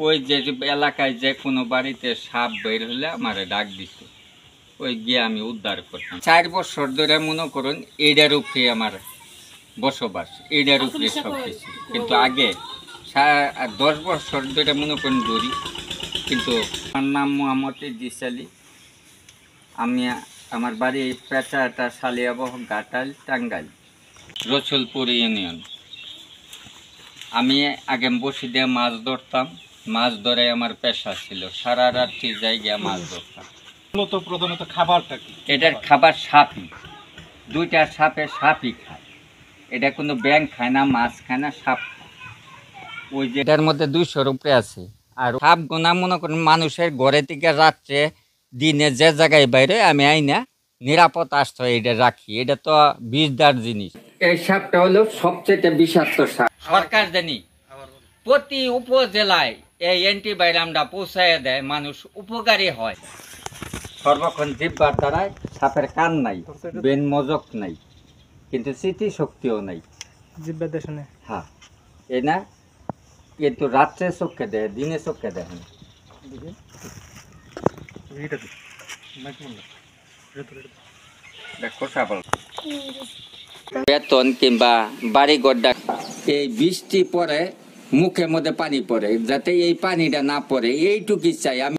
ওই যে এলাকায় যে কোনো বাড়িতে সাপ বের হলে আমারে ডাক দিত, ওই গিয়ে আমি উদ্ধার করতাম। 4 বছর ধরে মনে করুন এইটার উপরে আমার বসবাস, এইটার উপরে সব কিছু। কিন্তু আগে 10 বছর ধরে মনে করুন দৌড়ি। কিন্তু আমার নাম মোহাম্মদ ইদ্রিস আলী। আমি আমার বাড়ি পেঁচাটা সালিয়াবহ ঘাটাল টাঙ্গাইল রসুলপুর ইউনিয়ন। আমি আগে বসি দিয়ে মাছ ধরতাম, মাছ ধরে আমার পেশা ছিল, সারা রাত্রি জায়গা মাছ ধরতাম। প্রধানত খাবারটা কি? এটার খাবার সাপই, 2টা সাপে সাপই খায়। এটা কোনো ব্যাঙ খায় না, মাছ খায় না, সাপ খায়। ওই যে এটার মধ্যে 200 রুপে আছে। আর সাপ গোনা মনে করেন মানুষের ঘরে থেকে রাত্রে দিনে যে জায়গায় বাইরে আমি আইনা নিরাপদ আশ্রয় এটা রাখি। এটা তো বিষদার জিনিস। এই সাপটা হলো সবচেয়ে বিষাক্ত সাপ। সরকার জানি প্রতি উপজেলায় এই অ্যান্টিভাইরামটা পৌঁছায় দেয়, মানুষ উপকারী হয়। সর্বক্ষণ জিব্বার দ্বারায় সাপের কান নাই, বেন মজক নাই, কিন্তু স্মৃতি শক্তিও নাই। জিব্বার দেশনে হ্যাঁ, এই না, কিন্তু রাত্রে চোখে দেয়, দিনে চোখে দেখে না। বেতন কিংবা বাড়ি গড্ডা, এই বৃষ্টি পরে মুখের মধ্যে পানি পড়ে, যাতে এই পানিটা না পড়ে এইটুকুই চাই আমি।